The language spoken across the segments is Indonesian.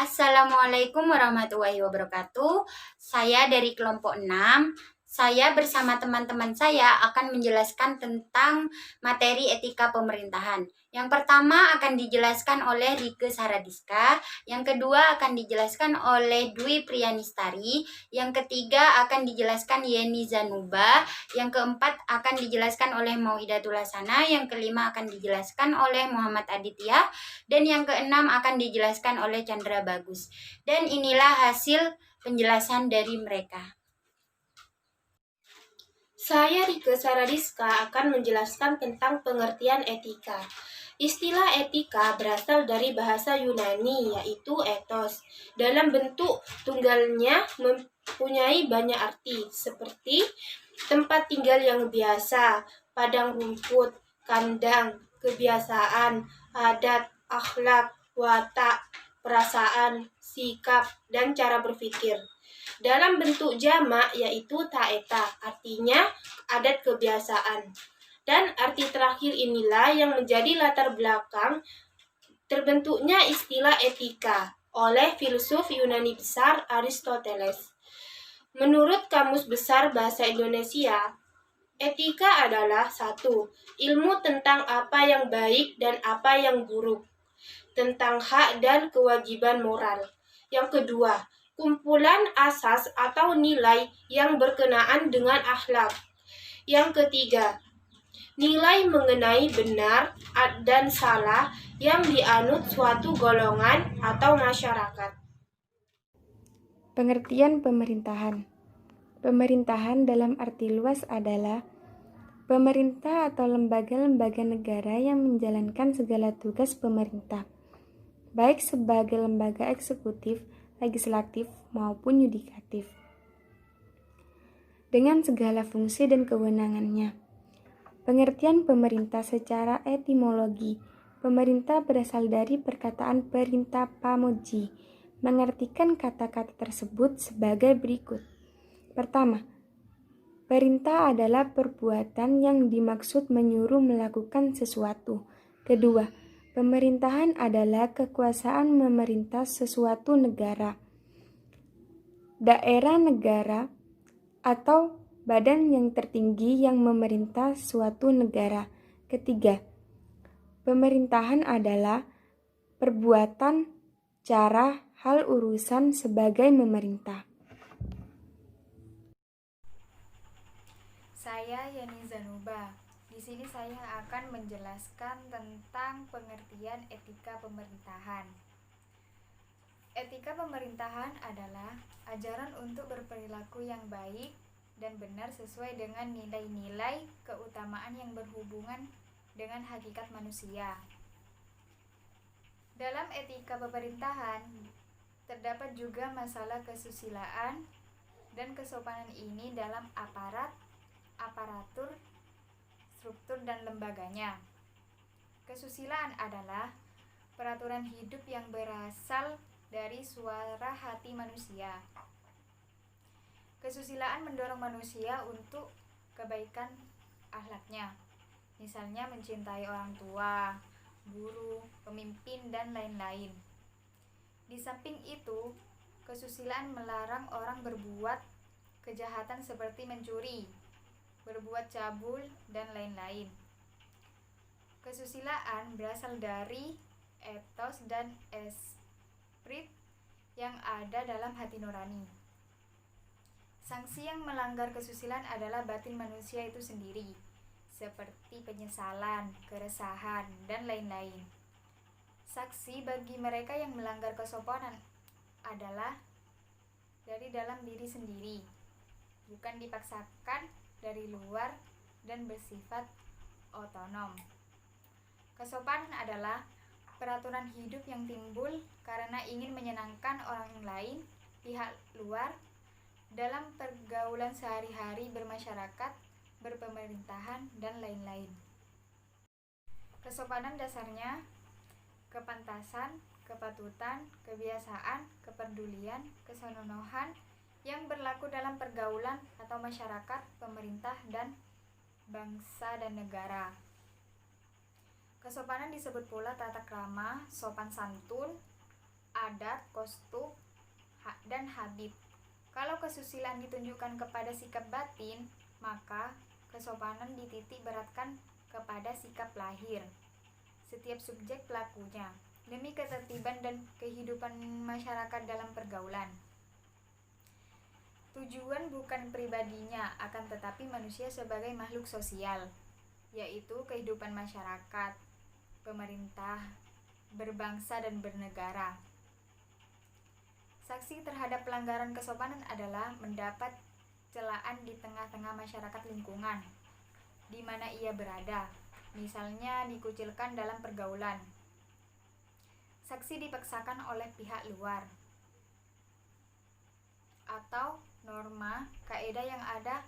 Assalamualaikum warahmatullahi wabarakatuh. Saya dari kelompok 6. Saya bersama teman-teman saya akan menjelaskan tentang materi etika pemerintahan. Yang pertama akan dijelaskan oleh Rike Saradiska, yang kedua akan dijelaskan oleh Dwi Priyanistari, yang ketiga akan dijelaskan Yeni Zanuba, yang keempat akan dijelaskan oleh Mauidatul Hasana, yang kelima akan dijelaskan oleh Muhammad Aditya, dan yang keenam akan dijelaskan oleh Chandra Bagus. Dan inilah hasil penjelasan dari mereka. Saya Rike Saradiska akan menjelaskan tentang pengertian etika. Istilah etika berasal dari bahasa Yunani, yaitu ethos. Dalam bentuk tunggalnya mempunyai banyak arti, seperti tempat tinggal yang biasa, padang rumput, kandang, kebiasaan, adat, akhlak, watak, perasaan, sikap, dan cara berpikir. Dalam bentuk jamak yaitu taeta, artinya adat kebiasaan. Dan arti terakhir inilah yang menjadi latar belakang terbentuknya istilah etika oleh filsuf Yunani besar Aristoteles. Menurut Kamus Besar Bahasa Indonesia, etika adalah 1. Ilmu tentang apa yang baik dan apa yang buruk, tentang hak dan kewajiban moral. Yang kedua, kumpulan asas atau nilai yang berkenaan dengan akhlak. Yang ketiga, nilai mengenai benar dan salah yang dianut suatu golongan atau masyarakat. Pengertian pemerintahan. Pemerintahan dalam arti luas adalah pemerintah atau lembaga-lembaga negara yang menjalankan segala tugas pemerintah, baik sebagai lembaga eksekutif, legislatif, maupun yudikatif, dengan segala fungsi dan kewenangannya. Pengertian pemerintah secara etimologi. Pemerintah berasal dari perkataan perintah pamoji, mengartikan kata-kata tersebut sebagai berikut. Pertama, perintah adalah perbuatan yang dimaksud menyuruh melakukan sesuatu. Kedua, pemerintahan adalah kekuasaan memerintah sesuatu negara, daerah negara, atau badan yang tertinggi yang memerintah suatu negara. Ketiga, pemerintahan adalah perbuatan, cara, hal urusan sebagai memerintah. Saya Yeni Zanuba. Di sini saya akan menjelaskan tentang pengertian etika pemerintahan. Etika pemerintahan adalah ajaran untuk berperilaku yang baik dan benar sesuai dengan nilai-nilai keutamaan yang berhubungan dengan hakikat manusia. Dalam etika pemerintahan, terdapat juga masalah kesusilaan dan kesopanan ini dalam aparatur, struktur, dan lembaganya. Kesusilaan adalah peraturan hidup yang berasal dari suara hati manusia. Kesusilaan mendorong manusia untuk kebaikan akhlaknya, misalnya mencintai orang tua, guru, pemimpin, dan lain-lain. Di samping itu, kesusilaan melarang orang berbuat kejahatan seperti mencuri, berbuat cabul, dan lain-lain. Kesusilaan berasal dari ethos dan esprit yang ada dalam hati nurani. Sanksi yang melanggar kesusilaan adalah batin manusia itu sendiri, seperti penyesalan, keresahan, dan lain-lain. Saksi bagi mereka yang melanggar kesopanan adalah dari dalam diri sendiri, bukan dipaksakan dari luar dan bersifat otonom. Kesopanan adalah peraturan hidup yang timbul karena ingin menyenangkan orang lain, pihak luar, dalam pergaulan sehari-hari bermasyarakat, berpemerintahan, dan lain-lain. Kesopanan dasarnya kepantasan, kepatutan, kebiasaan, kepedulian, kesenonohan yang berlaku dalam pergaulan atau masyarakat, pemerintah, dan bangsa dan negara. Kesopanan disebut pula tata krama, sopan santun, adat, kostum, dan habit. Kalau kesusilaan ditunjukkan kepada sikap batin, maka kesopanan dititik beratkan kepada sikap lahir setiap subjek pelakunya, demi ketertiban dan kehidupan masyarakat dalam pergaulan. Tujuan bukan pribadinya, akan tetapi manusia sebagai makhluk sosial, yaitu kehidupan masyarakat, pemerintah, berbangsa, dan bernegara. Saksi terhadap pelanggaran kesopanan adalah mendapat celaan di tengah-tengah masyarakat lingkungan di mana ia berada, misalnya dikucilkan dalam pergaulan. Saksi dipaksakan oleh pihak luar atau norma, kaidah yang ada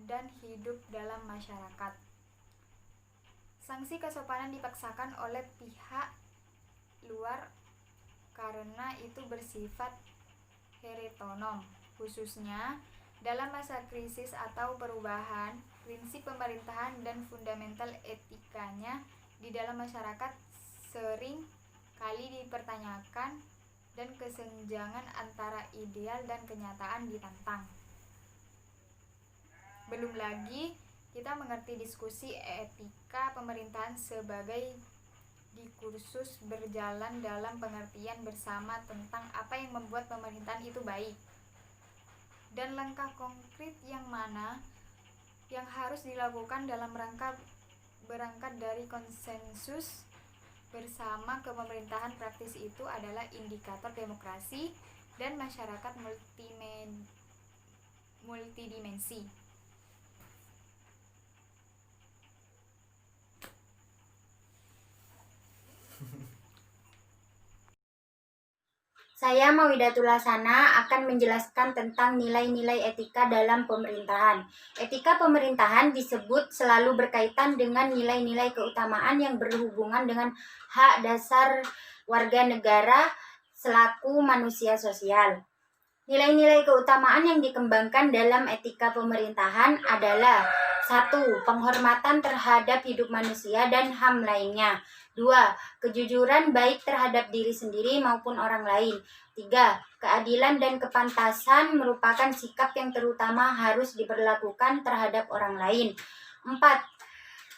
dan hidup dalam masyarakat. Sanksi kesopanan dipaksakan oleh pihak luar karena itu bersifat heteronom, khususnya dalam masa krisis atau perubahan. Prinsip pemerintahan dan fundamental etikanya di dalam masyarakat sering kali dipertanyakan dan kesenjangan antara ideal dan kenyataan ditantang. Belum lagi kita mengerti diskusi etika pemerintahan sebagai diskursus berjalan dalam pengertian bersama tentang apa yang membuat pemerintahan itu baik dan langkah konkret yang mana yang harus dilakukan dalam rangka berangkat dari konsensus bersama. Kepemerintahan praktis itu adalah indikator demokrasi dan masyarakat multidimensi. Saya Mauidatul Hasana akan menjelaskan tentang nilai-nilai etika dalam pemerintahan. Etika pemerintahan disebut selalu berkaitan dengan nilai-nilai keutamaan yang berhubungan dengan hak dasar warga negara selaku manusia sosial. Nilai-nilai keutamaan yang dikembangkan dalam etika pemerintahan adalah 1. Penghormatan terhadap hidup manusia dan HAM lainnya. 2. Kejujuran baik terhadap diri sendiri maupun orang lain. 3. Keadilan dan kepantasan merupakan sikap yang terutama harus diberlakukan terhadap orang lain. 4.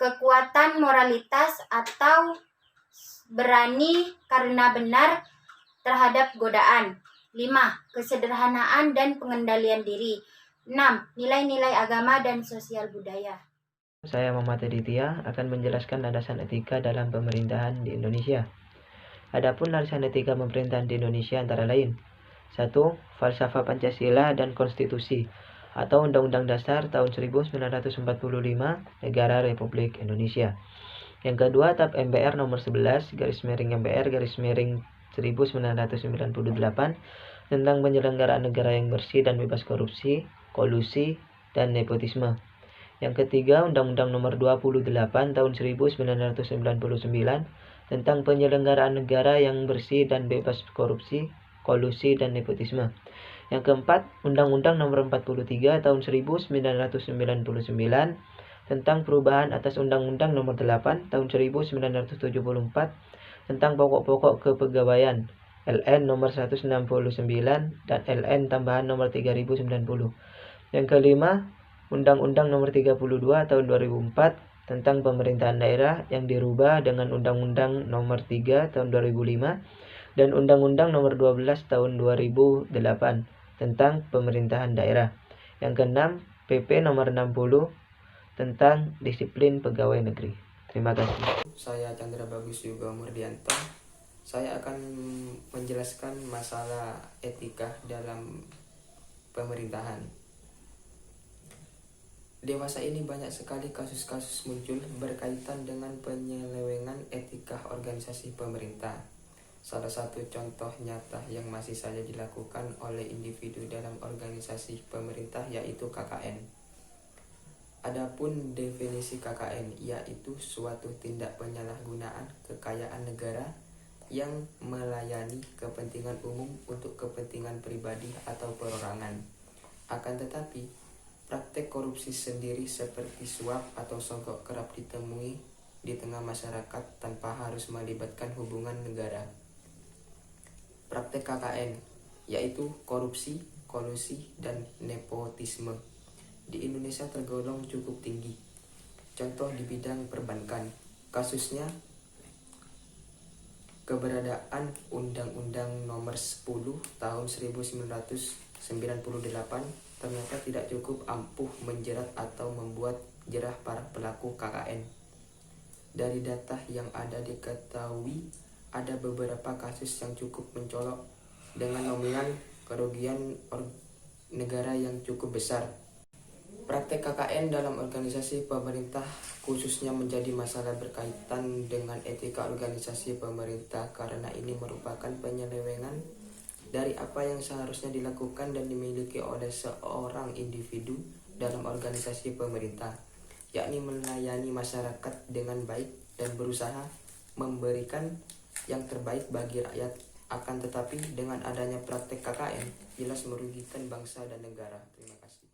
Kekuatan moralitas atau berani karena benar terhadap godaan. 5. Kesederhanaan dan pengendalian diri. 6. Nilai-nilai agama dan sosial budaya. Saya Muhammad Aditya akan menjelaskan landasan etika dalam pemerintahan di Indonesia. Adapun landasan etika pemerintahan di Indonesia antara lain: 1. Falsafah Pancasila dan Konstitusi atau Undang-Undang Dasar tahun 1945 Negara Republik Indonesia. Yang kedua, TAP MPR nomor 11 /MPR /1998 tentang penyelenggaraan negara yang bersih dan bebas korupsi, kolusi, dan nepotisme. Yang ketiga, Undang-Undang Nomor 28 Tahun 1999 tentang penyelenggaraan negara yang bersih dan bebas korupsi, kolusi, dan nepotisme. Yang keempat, Undang-Undang Nomor 43 Tahun 1999 tentang perubahan atas Undang-Undang Nomor 8 Tahun 1974 tentang pokok-pokok kepegawaian, LN Nomor 169 dan LN tambahan Nomor 3090. Yang kelima, Undang-Undang Nomor 32 Tahun 2004 tentang pemerintahan daerah yang dirubah dengan Undang-Undang Nomor 3 Tahun 2005 dan Undang-Undang Nomor 12 Tahun 2008 tentang pemerintahan daerah. Yang keenam, PP Nomor 60 tentang disiplin pegawai negeri. Terima kasih. Saya Chandra Bagus Yuga Murdianto. Saya akan menjelaskan masalah etika dalam pemerintahan. Dewasa ini banyak sekali kasus-kasus muncul berkaitan dengan penyelewengan etika organisasi pemerintah. Salah satu contoh nyata yang masih saja dilakukan oleh individu dalam organisasi pemerintah yaitu KKN. Adapun definisi KKN yaitu suatu tindak penyalahgunaan kekayaan negara yang melayani kepentingan umum untuk kepentingan pribadi atau perorangan. Akan tetapi, praktek korupsi sendiri seperti suap atau sogok kerap ditemui di tengah masyarakat tanpa harus melibatkan hubungan negara. praktek KKN, yaitu korupsi, kolusi, dan nepotisme. Di Indonesia tergolong cukup tinggi. Contoh di bidang perbankan, kasusnya keberadaan Undang-Undang Nomor 10 Tahun 1998 ternyata tidak cukup ampuh menjerat atau membuat jerah para pelaku KKN. Dari data yang ada diketahui ada beberapa kasus yang cukup mencolok dengan nominal kerugian negara yang cukup besar. Praktek KKN dalam organisasi pemerintah khususnya menjadi masalah berkaitan dengan etika organisasi pemerintah karena ini merupakan penyelewengan dari apa yang seharusnya dilakukan dan dimiliki oleh seorang individu dalam organisasi pemerintah, yakni melayani masyarakat dengan baik dan berusaha memberikan yang terbaik bagi rakyat. Akan tetapi dengan adanya praktek KKN jelas merugikan bangsa dan negara. Terima kasih.